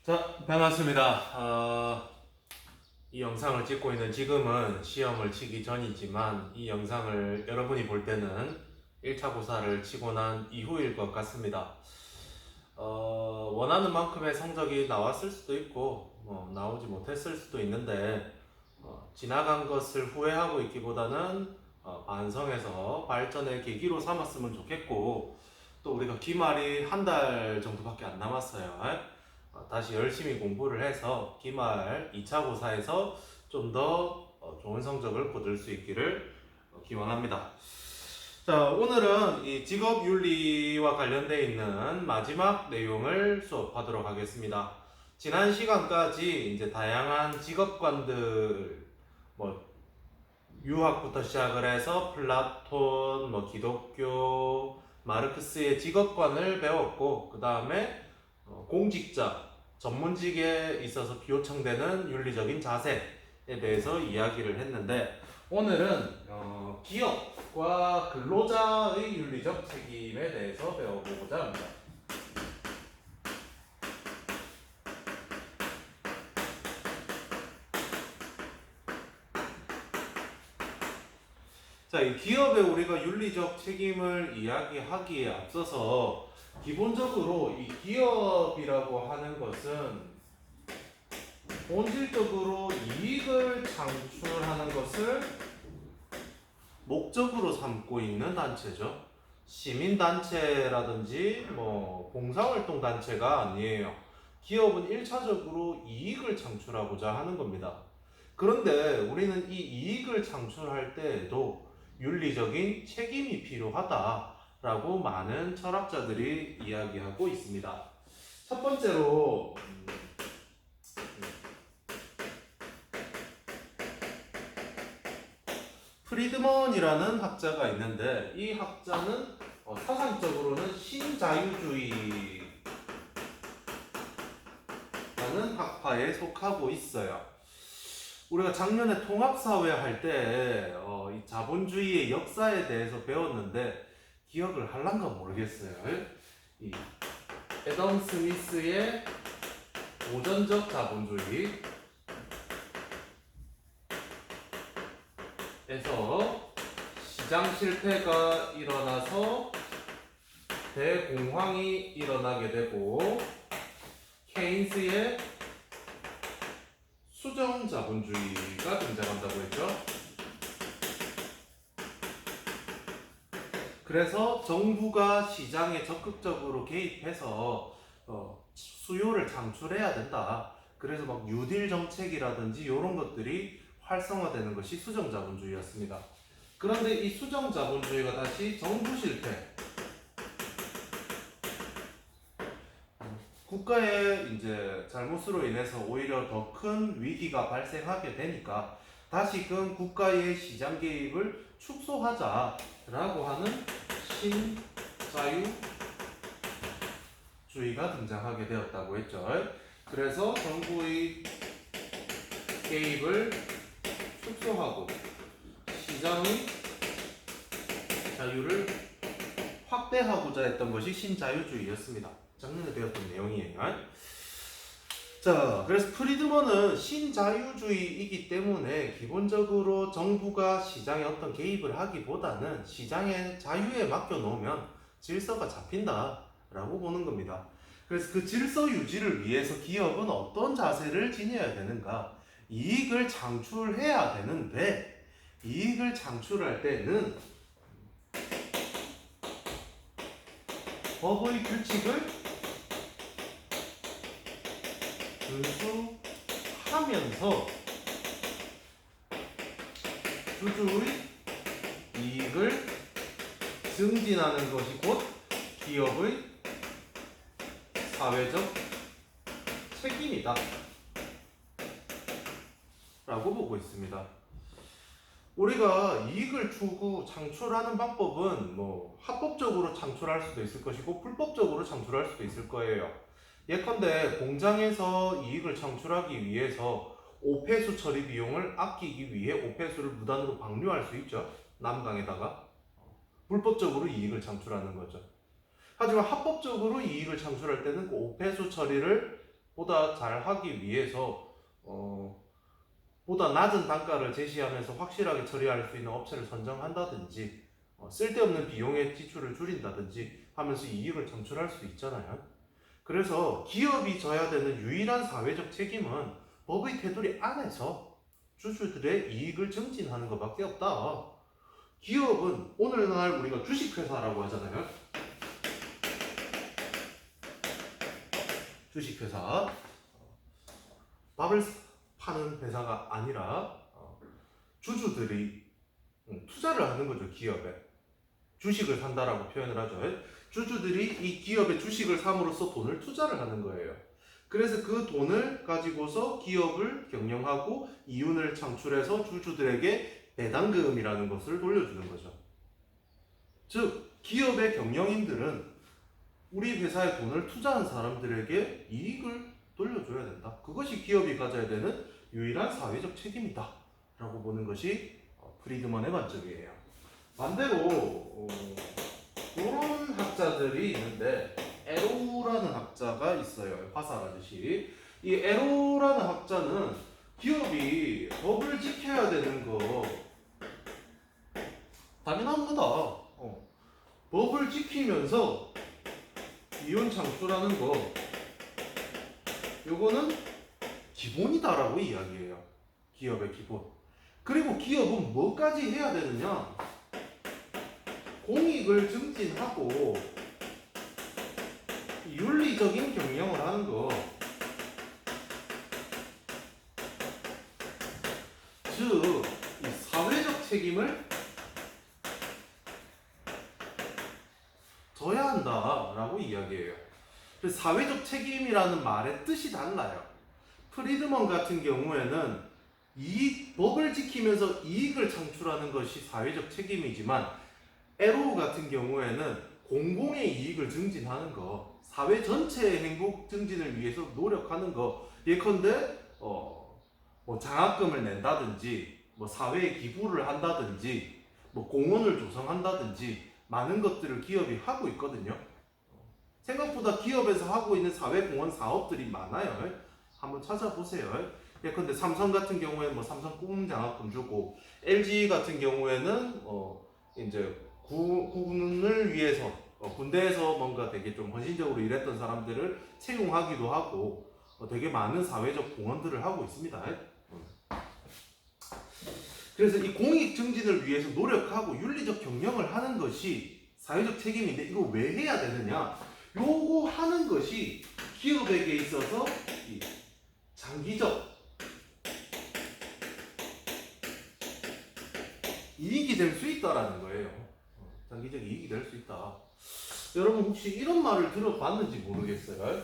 자, 반갑습니다. 이 영상을 찍고 있는 지금은 시험을 치기 전이지만 이 영상을 여러분이 볼 때는 1차 고사를 치고 난 이후일 것 같습니다. 원하는 만큼의 성적이 나왔을 수도 있고 나오지 못했을 수도 있는데 지나간 것을 후회하고 있기보다는 반성해서 발전의 계기로 삼았으면 좋겠고, 또 우리가 기말이 한 달 정도밖에 안 남았어요. 다시 열심히 공부를 해서 기말 2차 고사에서 좀 더 좋은 성적을 거둘 수 있기를 기원합니다. 자, 오늘은 이 직업윤리와 관련되어 있는 마지막 내용을 수업하도록 하겠습니다. 지난 시간까지 이제 다양한 직업관들, 뭐 유학부터 시작을 해서 플라톤, 기독교, 마르크스의 직업관을 배웠고, 그 다음에 공직자, 전문직에 있어서 요청되는 윤리적인 자세에 대해서 이야기를 했는데, 오늘은 기업과 근로자의 윤리적 책임에 대해서 배워보고자 합니다. 자, 이 기업에 우리가 윤리적 책임을 이야기하기에 앞서서 기본적으로 이 기업이라고 하는 것은 본질적으로 이익을 창출하는 것을 목적으로 삼고 있는 단체죠. 시민단체라든지 봉사활동 단체가 아니에요. 기업은 1차적으로 이익을 창출하고자 하는 겁니다. 그런데 우리는 이 이익을 창출할 때에도 윤리적인 책임이 필요하다라고 많은 철학자들이 이야기하고 있습니다. 첫 번째로 프리드먼이라는 학자가 있는데, 이 학자는 사상적으로는 신자유주의라는 학파에 속하고 있어요. 우리가 작년에 통합사회 할 때 이 자본주의의 역사에 대해서 배웠는데 기억을 할란가 모르겠어요. 이 애덤 스미스의 고전적 자본주의에서 시장 실패가 일어나서 대공황이 일어나게 되고, 케인스의 수정 자본주의가 등장한다고 했죠. 그래서 정부가 시장에 적극적으로 개입해서 수요를 창출해야 된다. 그래서 뉴딜 정책이라든지 이런 것들이 활성화되는 것이 수정 자본주의였습니다. 그런데 이 수정 자본주의가 다시 정부 실패, 국가의 이제 잘못으로 인해서 오히려 더 큰 위기가 발생하게 되니까 다시금 국가의 시장 개입을 축소하자라고 하는 신자유주의가 등장하게 되었다고 했죠. 그래서 정부의 개입을 축소하고 시장의 자유를 확대하고자 했던 것이 신자유주의였습니다. 작년에 배웠던 내용이에요. 자, 그래서 프리드먼은 신자유주의이기 때문에 기본적으로 정부가 시장에 어떤 개입을 하기보다는 시장의 자유에 맡겨놓으면 질서가 잡힌다라고 보는 겁니다. 그래서 그 질서 유지를 위해서 기업은 어떤 자세를 지녀야 되는가? 이익을 창출해야 되는데, 이익을 창출할 때는 법의 규칙을 준수하면서 주주의 이익을 증진하는 것이 곧 기업의 사회적 책임이다 라고 보고 있습니다. 우리가 이익을 창출하는 방법은 합법적으로 창출할 수도 있을 것이고 불법적으로 창출할 수도 있을 거예요. 예컨대 공장에서 이익을 창출하기 위해서 오폐수 처리 비용을 아끼기 위해 오폐수를 무단으로 방류할 수 있죠. 남강에다가. 불법적으로 이익을 창출하는 거죠. 하지만 합법적으로 이익을 창출할 때는 그 오폐수 처리를 보다 잘하기 위해서 보다 낮은 단가를 제시하면서 확실하게 처리할 수 있는 업체를 선정한다든지 쓸데없는 비용의 지출을 줄인다든지 하면서 이익을 창출할 수 있잖아요. 그래서 기업이 져야 되는 유일한 사회적 책임은 법의 테두리 안에서 주주들의 이익을 증진하는 것밖에 없다. 기업은 오늘날 우리가 주식회사라고 하잖아요. 주식회사. 밥을 파는 회사가 아니라 주주들이 투자를 하는 거죠. 기업에 주식을 산다라고 표현을 하죠. 주주들이 이 기업의 주식을 삼으로써 돈을 투자를 하는 거예요. 그래서 그 돈을 가지고서 기업을 경영하고 이윤을 창출해서 주주들에게 배당금이라는 것을 돌려주는 거죠. 즉 기업의 경영인들은 우리 회사에 돈을 투자한 사람들에게 이익을 돌려줘야 된다. 그것이 기업이 가져야 되는 유일한 사회적 책임이다 라고 보는 것이 프리드먼의 관점이에요. 반대로 이런 학자들이 있는데 에로라는 학자가 있어요. 화살하듯이. 이 에로라는 학자는 기업이 법을 지켜야 되는 거 당연한 거다. 법을 지키면서 이윤 창출하는 거 요거는 기본이다라고 이야기해요. 기업의 기본. 그리고 기업은 뭐까지 해야 되느냐? 공익을 증진하고 윤리적인 경영을 하는 거. 즉, 이 사회적 책임을 져야 한다라고 이야기해요. 그래서 사회적 책임이라는 말의 뜻이 달라요. 프리드먼 같은 경우에는 이 법을 지키면서 이익을 창출하는 것이 사회적 책임이지만 에로우 같은 경우에는 공공의 이익을 증진하는 거, 사회 전체의 행복 증진을 위해서 노력하는 거. 예컨대 뭐 장학금을 낸다든지, 뭐 사회에 기부를 한다든지, 뭐 공원을 조성한다든지 많은 것들을 기업이 하고 있거든요. 생각보다 기업에서 하고 있는 사회공헌 사업들이 많아요. 한번 찾아보세요. 예컨대 삼성 같은 경우에는 뭐 삼성 꿈 장학금 주고, LG 같은 경우에는 이제 군을 위해서 군대에서 뭔가 되게 좀 헌신적으로 일했던 사람들을 채용하기도 하고 되게 많은 사회적 공헌들을 하고 있습니다. 그래서 이 공익 증진을 위해서 노력하고 윤리적 경영을 하는 것이 사회적 책임인데 이거 왜 해야 되느냐? 요거 하는 것이 기업에게 있어서 이 장기적 이익이 될 수 있다라는 거예요. 장기적 이익이 될 수 있다. 여러분 혹시 이런 말을 들어봤는지 모르겠어요.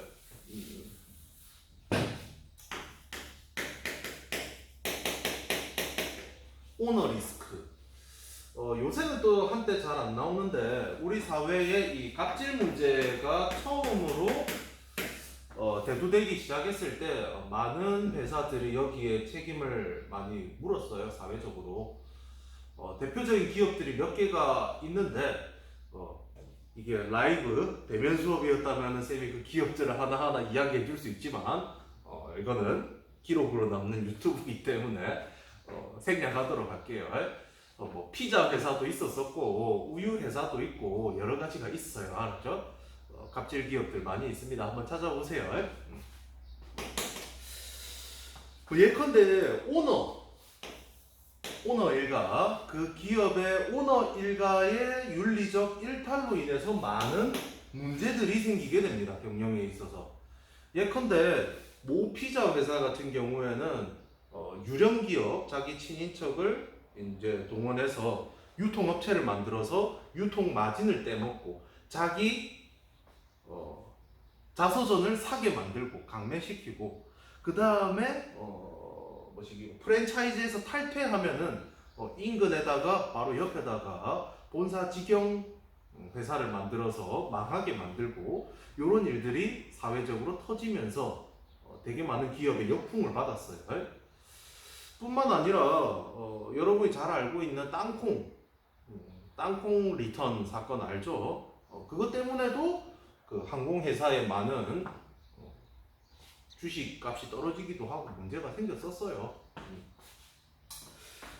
오너 리스크. 요새는 또 한때 잘 안 나오는데 우리 사회에 이 갑질 문제가 처음으로 대두되기 시작했을 때 많은 회사들이 여기에 책임을 많이 물었어요. 사회적으로. 대표적인 기업들이 몇 개가 있는데 이게 라이브 대면 수업이었다면 쌤이 그 기업들을 하나하나 이야기해 줄 수 있지만 이거는 기록으로 남는 유튜브이기 때문에 생략하도록 할게요. 뭐 피자 회사도 있었었고 우유 회사도 있고 여러 가지가 있어요. 알았죠? 갑질 기업들 많이 있습니다. 한번 찾아보세요. 예컨대 오너 일가, 그 기업의 오너 일가의 윤리적 일탈로 인해서 많은 문제들이 생기게 됩니다. 경영에 있어서. 예컨대 모 피자 회사 같은 경우에는 유령 기업, 자기 친인척을 이제 동원해서 유통업체를 만들어서 유통 마진을 떼먹고 자기 자서전을 사게 만들고 강매시키고 그 다음에 프랜차이즈에서 탈퇴하면은 인근에다가 바로 옆에다가 본사 직영 회사를 만들어서 망하게 만들고 이런 일들이 사회적으로 터지면서 되게 많은 기업의 역풍을 받았어요. 뿐만 아니라 여러분이 잘 알고 있는 땅콩 리턴 사건 알죠? 그것 때문에도 그 항공회사의 많은 주식 값이 떨어지기도 하고 문제가 생겼었어요.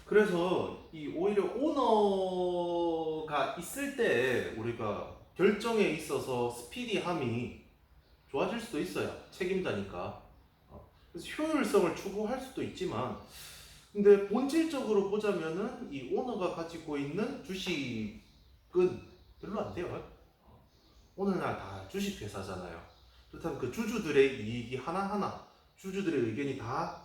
그래서 이 오히려 오너가 있을 때 우리가 결정에 있어서 스피디함이 좋아질 수도 있어요. 책임자니까. 그래서 효율성을 추구할 수도 있지만, 근데 본질적으로 보자면은 이 오너가 가지고 있는 주식은 별로 안 돼요. 오늘날 다 주식회사잖아요. 그렇다면 그 주주들의 이익이 하나하나, 주주들의 의견이 다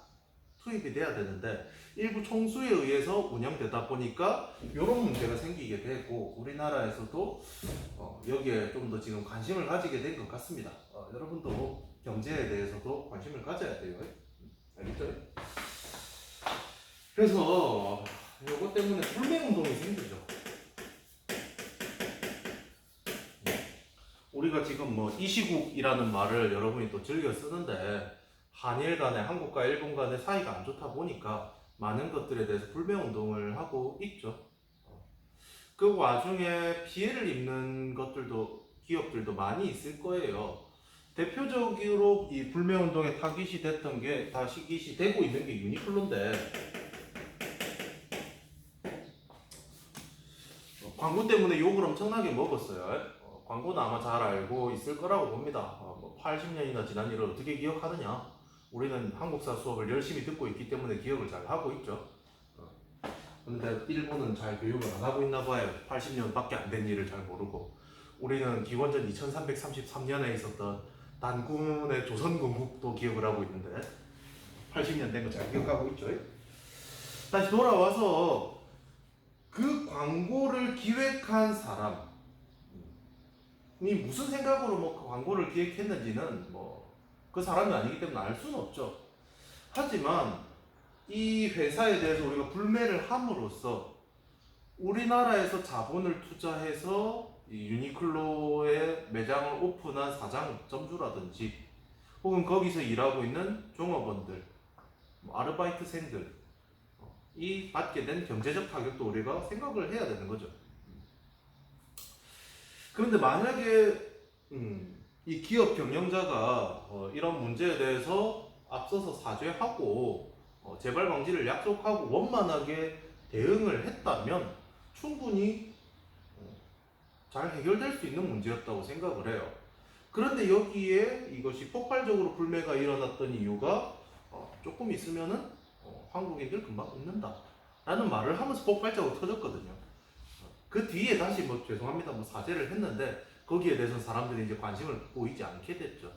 투입이 돼야 되는데 일부 총수에 의해서 운영되다 보니까 이런 문제가 생기게 되고, 우리나라에서도 여기에 좀 더 지금 관심을 가지게 된 것 같습니다. 여러분도 경제에 대해서도 관심을 가져야 돼요. 알겠죠? 그래서 이것 때문에 불매운동이 생기죠. 우리가 지금 뭐 이시국이라는 말을 여러분이 또 즐겨 쓰는데, 한일 간에, 한국과 일본 간의 사이가 안 좋다 보니까 많은 것들에 대해서 불매운동을 하고 있죠. 그 와중에 피해를 입는 것들도, 기업들도 많이 있을 거예요. 대표적으로 이 불매운동에 타깃이 됐던 게, 타깃이 되고 있는 게 유니클로인데, 광고 때문에 욕을 엄청나게 먹었어요. 광고는 아마 잘 알고 있을 거라고 봅니다. 80년이나 지난 일을 어떻게 기억하느냐? 우리는 한국사 수업을 열심히 듣고 있기 때문에 기억을 잘 하고 있죠. 그런데 일본은 잘 교육을 안 하고 있나 봐요. 80년밖에 안 된 일을 잘 모르고. 우리는 기원전 2333년에 있었던 단군의 조선건국도 기억을 하고 있는데 80년 된 거 잘 기억하고 있죠. 다시 돌아와서 그 광고를 기획한 사람이 무슨 생각으로 뭐 그 광고를 기획했는지는 뭐 그 사람이 아니기 때문에 알 수는 없죠. 하지만 이 회사에 대해서 우리가 불매를 함으로써 우리나라에서 자본을 투자해서 이 유니클로의 매장을 오픈한 사장, 점주라든지 혹은 거기서 일하고 있는 종업원들, 아르바이트생들이 받게 된 경제적 타격도 우리가 생각을 해야 되는 거죠. 그런데 만약에 이 기업 경영자가 이런 문제에 대해서 앞서서 사죄하고 재발 방지를 약속하고 원만하게 대응을 했다면 충분히 잘 해결될 수 있는 문제였다고 생각을 해요. 그런데 여기에 이것이 폭발적으로 불매가 일어났던 이유가 조금 있으면은 한국인들 금방 웃는다 라는 말을 하면서 폭발적으로 터졌거든요. 그 뒤에 다시 뭐 죄송합니다 뭐 사죄를 했는데 거기에 대해서 사람들이 이제 관심을 보이지 않게 됐죠.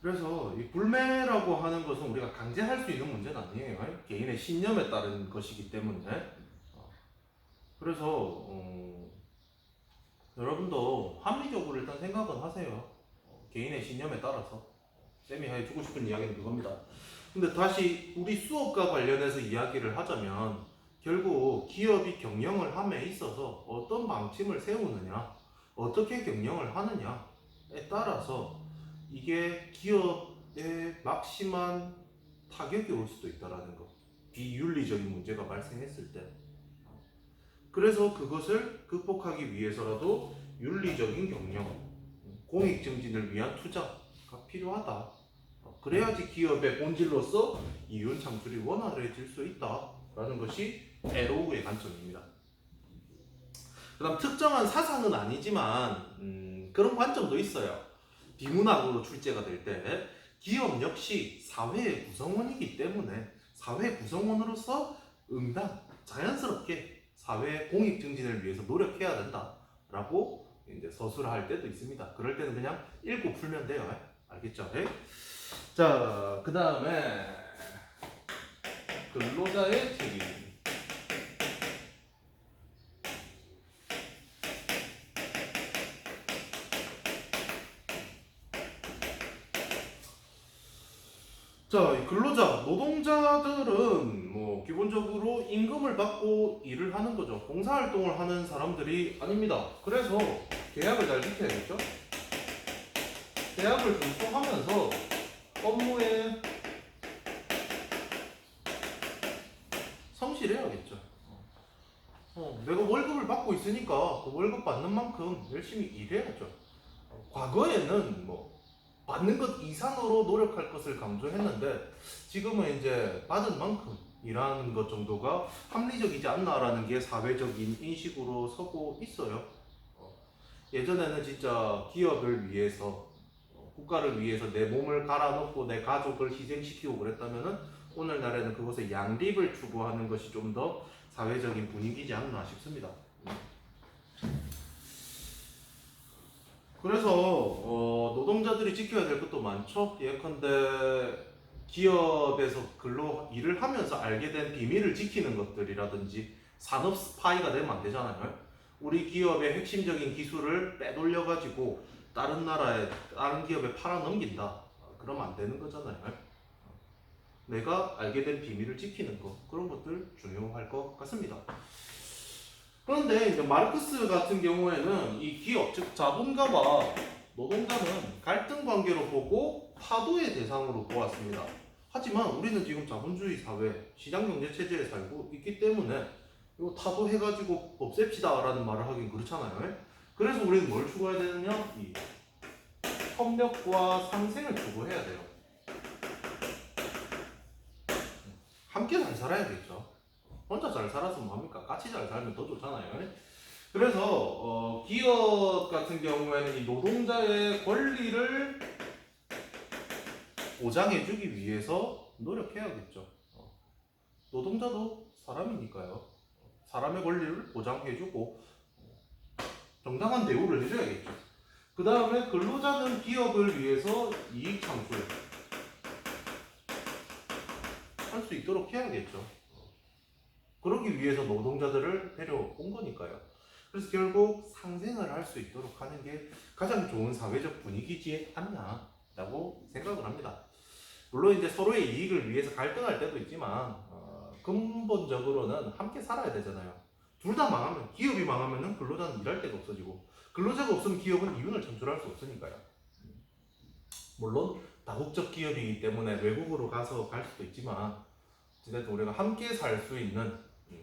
그래서 이 불매라고 하는 것은 우리가 강제할 수 있는 문제는 아니에요. 개인의 신념에 따른 것이기 때문에. 그래서 여러분도 합리적으로 일단 생각은 하세요. 개인의 신념에 따라서. 쌤이 해주고 싶은 이야기는 그겁니다. 근데 다시 우리 수업과 관련해서 이야기를 하자면 결국 기업이 경영을 함에 있어서 어떤 방침을 세우느냐, 어떻게 경영을 하느냐에 따라서 이게 기업에 막심한 타격이 올 수도 있다는 거. 비윤리적인 문제가 발생했을 때. 그래서 그것을 극복하기 위해서라도 윤리적인 경영, 공익 증진을 위한 투자가 필요하다. 그래야지 기업의 본질로서 이윤 창출이 원활해질 수 있다라는 것이 에로우의 관점입니다. 그 다음 특정한 사상은 아니지만 그런 관점도 있어요. 비문학으로 출제가 될 때 기업 역시 사회의 구성원이기 때문에 사회 구성원으로서 응당, 자연스럽게 사회 공익 증진을 위해서 노력해야 된다라고 이제 서술할 때도 있습니다. 그럴 때는 그냥 읽고 풀면 돼요. 알겠죠? 자, 그 다음에 근로자의 책임. 자, 이 근로자, 노동자들은 뭐 기본적으로 임금을 받고 일을 하는 거죠. 봉사활동을 하는 사람들이 아닙니다. 그래서 계약을 잘 지켜야겠죠? 계약을 준수하면서 업무에 성실해야겠죠. 내가 월급을 받고 있으니까 그 월급 받는 만큼 열심히 일해야죠. 과거에는 뭐 받는 것 이상으로 노력할 것을 강조했는데 지금은 이제 받은 만큼 일하는 것 정도가 합리적이지 않나라는 게 사회적인 인식으로 서고 있어요. 예전에는 진짜 기업을 위해서 국가를 위해서 내 몸을 갈아넣고 내 가족을 희생시키고 그랬다면은 오늘날에는 그것의 양립을 추구하는 것이 좀 더 사회적인 분위기지 않나 싶습니다. 그래서 노동자들이 지켜야 될 것도 많죠. 예컨대 기업에서 일을 하면서 알게 된 비밀을 지키는 것들이라든지 산업 스파이가 되면 안 되잖아요. 우리 기업의 핵심적인 기술을 빼돌려 가지고 다른 기업에 팔아 넘긴다. 그러면 안 되는 거잖아요. 내가 알게 된 비밀을 지키는 것, 그런 것들 중요할 것 같습니다. 그런데 이제 마르크스 같은 경우에는 이 기업, 즉 자본가와 노동자는 갈등 관계로 보고 파도의 대상으로 보았습니다. 하지만 우리는 지금 자본주의 사회, 시장 경제 체제에 살고 있기 때문에 이거 타도해가지고 없앱시다라는 말을 하긴 그렇잖아요. 그래서 우리는 뭘 추구해야 되느냐? 이 협력과 상생을 추구해야 돼요. 함께 잘 살아야겠죠. 혼자 잘 살아서 뭐합니까? 같이 잘 살면 더 좋잖아요. 그래서 기업 같은 경우에는 이 노동자의 권리를 보장해주기 위해서 노력해야겠죠. 노동자도 사람이니까요. 사람의 권리를 보장해주고 정당한 대우를 해줘야겠죠. 그 다음에 근로자는 기업을 위해서 이익 창출 할 수 있도록 해야겠죠. 그러기 위해서 노동자들을 데려온 거니까요. 그래서 결국 상생을 할 수 있도록 하는 게 가장 좋은 사회적 분위기지 않냐라고 생각을 합니다. 물론 이제 서로의 이익을 위해서 갈등할 때도 있지만 근본적으로는 함께 살아야 되잖아요. 둘 다 망하면, 기업이 망하면 근로자는 일할 데가 없어지고 근로자가 없으면 기업은 이윤을 창출할 수 없으니까요. 물론 다국적 기업이기 때문에 외국으로 가서 갈 수도 있지만 어쨌든 우리가 함께 살 수 있는,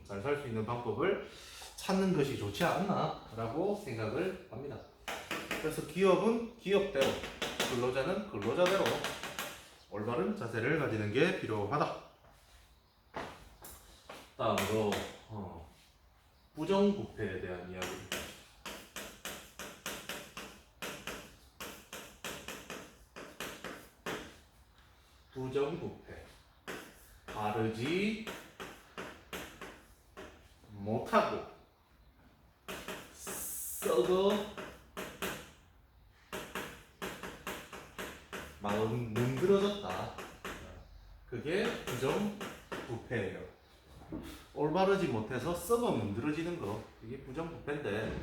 잘 살 수 있는 방법을 찾는 것이 좋지 않나라고 생각을 합니다. 그래서 기업은 기업대로, 근로자는 근로자대로 올바른 자세를 가지는 게 필요하다. 다음으로 부정부패에 대한 이야기입니다. 부정부패, 바르지 못하고 썩어 마음 문드러졌다. 그게 부정부패예요. 올바르지 못해서 썩어 문드러지는 거, 이게 부정부패인데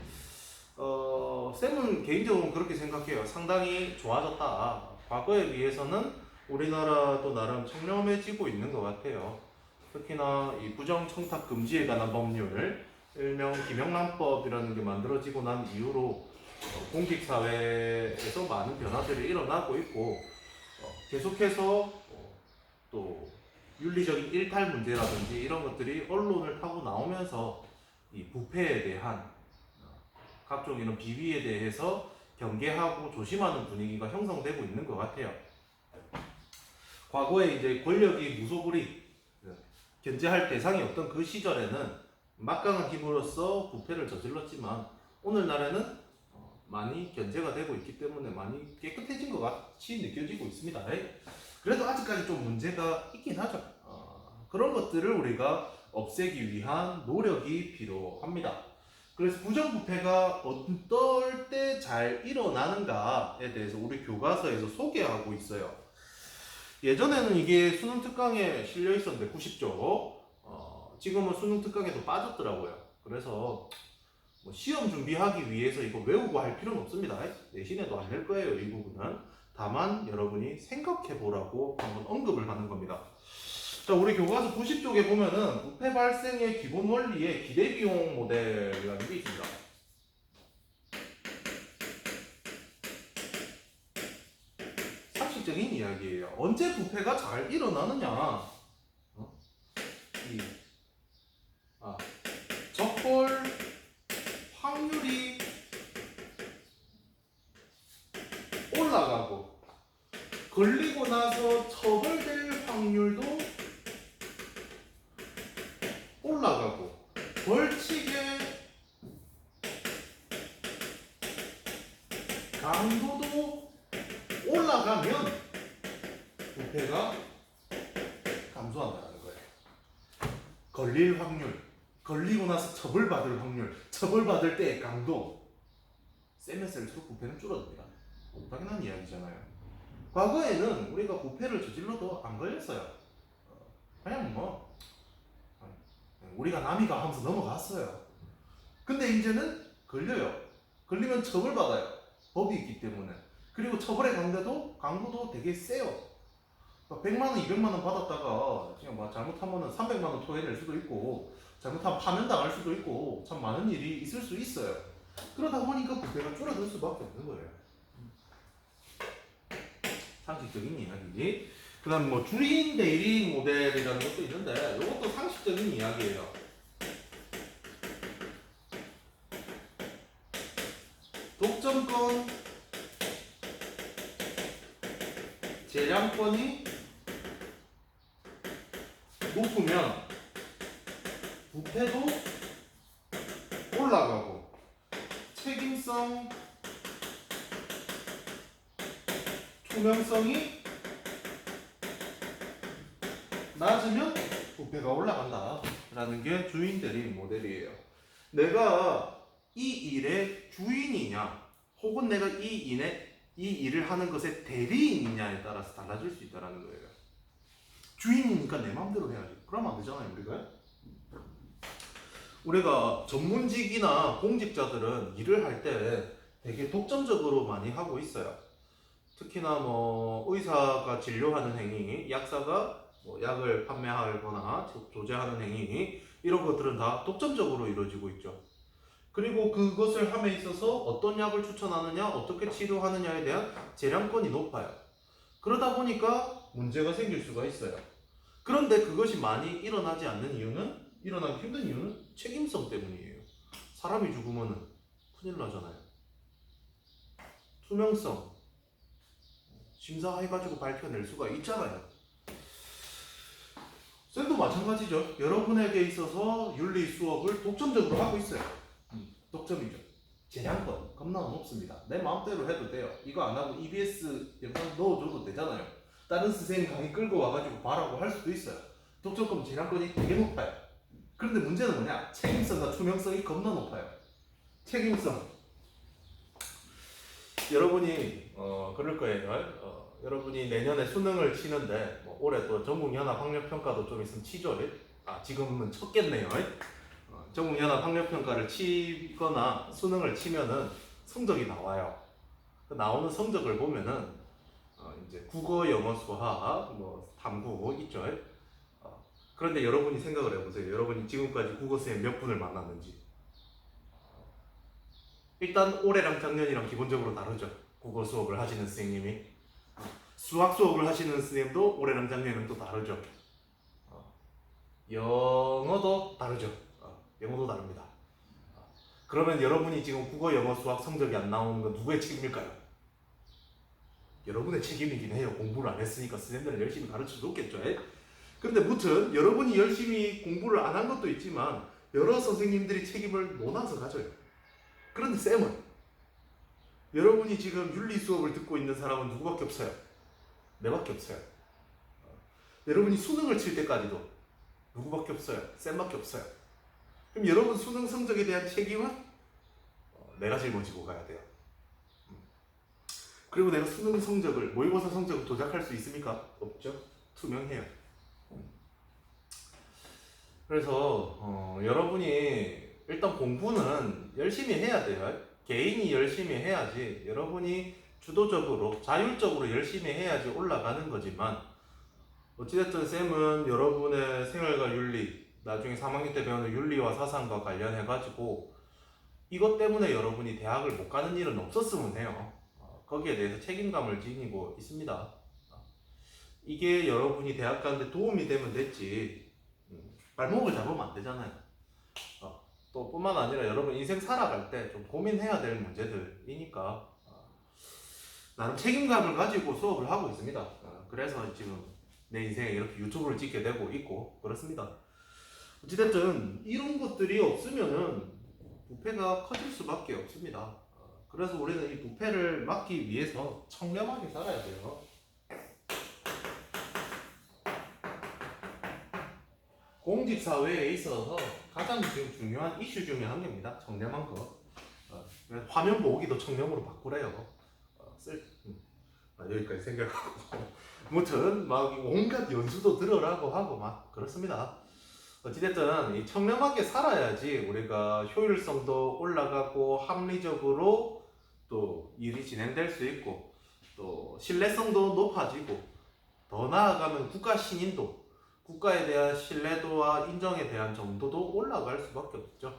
쌤은 개인적으로 그렇게 생각해요. 상당히 좋아졌다. 과거에 비해서는 우리나라도 나름 청렴해지고 있는 것 같아요. 특히나 이 부정청탁 금지에 관한 법률, 일명 김영란법이라는 게 만들어지고 난 이후로 공직사회에서 많은 변화들이 일어나고 있고 계속해서 또 윤리적인 일탈 문제라든지 이런 것들이 언론을 타고 나오면서 이 부패에 대한 각종 이런 비위에 대해서 경계하고 조심하는 분위기가 형성되고 있는 것 같아요. 과거에 이제 권력이 무소불위 견제할 대상이 없던 그 시절에는 막강한 힘으로써 부패를 저질렀지만 오늘날에는 많이 견제가 되고 있기 때문에 많이 깨끗해진 것 같이 느껴지고 있습니다. 그래도 아직까지 좀 문제가 있긴 하죠. 그런 것들을 우리가 없애기 위한 노력이 필요합니다. 그래서 부정부패가 어떨 때 잘 일어나는가에 대해서 우리 교과서에서 소개하고 있어요. 예전에는 이게 수능 특강에 실려 있었는데 90조, 지금은 수능 특강에도 빠졌더라고요. 그래서 뭐 시험 준비하기 위해서 이거 외우고 할 필요는 없습니다. 내신에도 안 낼 거예요, 이 부분은. 다만 여러분이 생각해 보라고 한번 언급을 하는 겁니다. 자, 우리 교과서 90쪽에 보면은 부패 발생의 기본 원리에 기대비용 모델이라는 게 있습니다. 상식적인 이야기예요. 언제 부패가 잘 일어나느냐? 적벌 확률이 올라가고 걸리고 나서 처벌될 확률도 올라가고 벌칙의 강도도 올라가면 부패가 감소한다는 거예요. 걸릴 확률, 걸리고 나서 처벌받을 확률, 처벌받을 때의 강도 세면 셀수록 부패는 줄어듭니다. 당연한 이야기잖아요. 과거에는 우리가 부패를 저질러도 안 걸렸어요. 그냥 뭐 우리가 남이가 하면서 넘어갔어요. 근데 이제는 걸려요. 걸리면 처벌받아요. 법이 있기 때문에. 그리고 처벌의 강도도 되게 세요. 100만 원, 200만 원 받았다가 그냥 뭐 잘못하면 300만 원 토해낼 수도 있고 잘못하면 파면 당할 수도 있고 참 많은 일이 있을 수 있어요. 그러다 보니까 부패가 줄어들 수밖에 없는 거예요. 상식적인 이야기지. 그 다음 뭐 주인 대리 모델이라는 것도 있는데 이것도 상식적인 이야기예요. 독점권, 재량권이 높으면 부패도 올라가고 책임성, 투명성이 낮으면 부패가 올라간다라는 게 주인 대리 모델이에요. 내가 이 일의 주인이냐 혹은 내가 이 일을 하는 것의 대리인이냐에 따라서 달라질 수 있다는 거예요. 주인이니까 내 마음대로 해야지. 그러면 안 되잖아요, 우리가 전문직이나 공직자들은 일을 할 때 되게 독점적으로 많이 하고 있어요. 특히나 뭐 의사가 진료하는 행위, 약사가 뭐 약을 판매하거나 조제하는 행위, 이런 것들은 다 독점적으로 이루어지고 있죠. 그리고 그것을 함에 있어서 어떤 약을 추천하느냐, 어떻게 치료하느냐에 대한 재량권이 높아요. 그러다 보니까 문제가 생길 수가 있어요. 그런데 그것이 많이 일어나지 않는 이유는, 일어나기 힘든 이유는 책임성 때문이에요. 사람이 죽으면 큰일 나잖아요. 투명성, 심사해가지고 밝혀낼 수가 있잖아요. 쌤도 마찬가지죠. 여러분에게 있어서 윤리 수업을 독점적으로 하고 있어요. 독점이죠. 재량권 겁나 높습니다. 내 마음대로 해도 돼요. 이거 안 하고 EBS 영상 넣어줘도 되잖아요. 다른 선생님 강의 끌고 와가지고 봐라고 할 수도 있어요. 독점권 재량권이 되게 높아요. 그런데 문제는 뭐냐? 책임성과 투명성이 겁나 높아요. 책임성. 여러분이 그럴 거예요. 여러분이 내년에 수능을 치는데 뭐 올해 또 전국연합 학력평가도 좀 있으면 치죠. 지금은 쳤겠네요. 전국연합 학력평가를 치거나 수능을 치면은 성적이 나와요. 나오는 성적을 보면은 이제 국어, 영어, 수학, 뭐 탐구 있죠. 그런데 여러분이 생각을 해보세요. 여러분이 지금까지 국어 선생님 몇 분을 만났는지. 일단 올해랑 작년이랑 기본적으로 다르죠. 국어 수업을 하시는 선생님이. 수학 수업을 하시는 선생님도 올해랑 작년이랑 또 다르죠. 영어도 다르죠. 영어도 다릅니다. 그러면 여러분이 지금 국어, 영어, 수학 성적이 안 나오는 건 누구의 책임일까요? 여러분의 책임이긴 해요. 공부를 안 했으니까 선생님들은 열심히 가르쳐 줬겠죠. 그런데 무튼 여러분이 열심히 공부를 안 한 것도 있지만 여러 선생님들이 책임을 못 와서 가져요. 그런데 쌤은 여러분이 지금 윤리 수업을 듣고 있는 사람은 누구밖에 없어요? 내밖에 없어요. 여러분이 수능을 칠 때까지도 누구밖에 없어요? 쌤밖에 없어요. 그럼 여러분 수능 성적에 대한 책임은 내가 짊어지고 가야 돼요. 그리고 내가 수능 성적을, 모의고사 성적을 조작할 수 있습니까? 없죠. 투명해요. 그래서 여러분이 일단 공부는 열심히 해야 돼요. 개인이 열심히 해야지, 여러분이 주도적으로 자율적으로 열심히 해야지 올라가는 거지만, 어찌됐든 쌤은 여러분의 생활과 윤리, 나중에 3학년 때 배우는 윤리와 사상과 관련해가지고 이것 때문에 여러분이 대학을 못 가는 일은 없었으면 해요. 거기에 대해서 책임감을 지니고 있습니다. 이게 여러분이 대학 가는데 도움이 되면 됐지, 발목을 잡으면 안 되잖아요. 또 뿐만 아니라 여러분 인생 살아갈 때 좀 고민해야 될 문제들이니까 나름 책임감을 가지고 수업을 하고 있습니다. 그래서 지금 내 인생에 이렇게 유튜브를 찍게 되고 있고 그렇습니다. 어찌됐든 이런 것들이 없으면은 부패가 커질 수밖에 없습니다. 그래서 우리는 이 부패를 막기 위해서 청렴하게 살아야 돼요. 공직사회에 있어서 가장 지금 중요한 이슈 중에 한 개입니다. 청렴한 거. 그래서 화면 보기도 청렴으로 바꾸래요. 여기까지 생각하고 무튼 막 온갖 연수도 들으라고 하고 막 그렇습니다. 어찌됐든 이 청렴하게 살아야지 우리가 효율성도 올라가고 합리적으로 또 일이 진행될 수 있고 또 신뢰성도 높아지고 더 나아가면 국가 신인도 국가에 대한 신뢰도와 인정에 대한 정도도 올라갈 수밖에 없죠.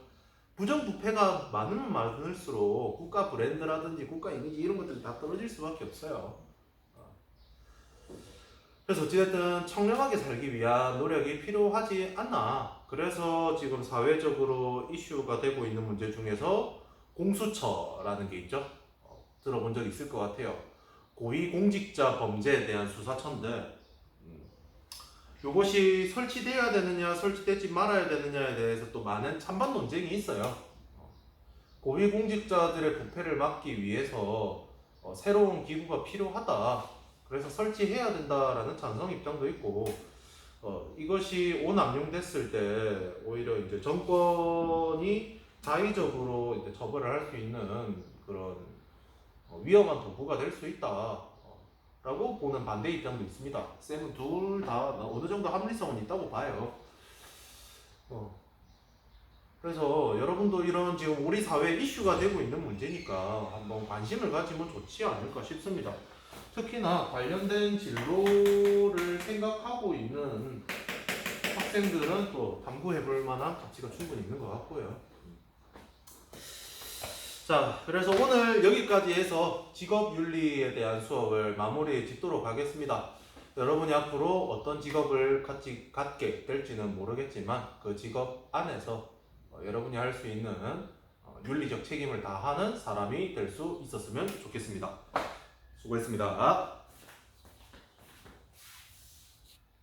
부정부패가 많으면 많을수록 국가 브랜드라든지 국가 이미지 이런 것들이 다 떨어질 수밖에 없어요. 그래서 어찌됐든 청렴하게 살기 위한 노력이 필요하지 않나. 그래서 지금 사회적으로 이슈가 되고 있는 문제 중에서 공수처라는 게 있죠. 들어본 적 있을 것 같아요. 고위공직자 범죄에 대한 수사처인데 이것이 설치되어야 되느냐 설치되지 말아야 되느냐에 대해서 또 많은 찬반 논쟁이 있어요. 고위공직자들의 부패를 막기 위해서 새로운 기구가 필요하다. 그래서 설치해야 된다라는 찬성 입장도 있고 이것이 오남용됐을 때 오히려 이제 정권이 자의적으로 이제 처벌을 할 수 있는 그런 위험한 도구가 될 수 있다 라고 보는 반대 입장도 있습니다. 쌤은 둘 다 어느 정도 합리성은 있다고 봐요. 그래서 여러분도 이런 지금 우리 사회 이슈가 되고 있는 문제니까 한번 관심을 가지면 좋지 않을까 싶습니다. 특히나 관련된 진로를 생각하고 있는 학생들은 또 탐구해볼 만한 가치가 충분히 있는 것 같고요. 자, 그래서 오늘 여기까지 해서 직업윤리에 대한 수업을 마무리 짓도록 하겠습니다. 여러분이 앞으로 어떤 직업을 갖게 될지는 모르겠지만 그 직업 안에서 여러분이 할 수 있는 윤리적 책임을 다하는 사람이 될 수 있었으면 좋겠습니다. 수고했습니다.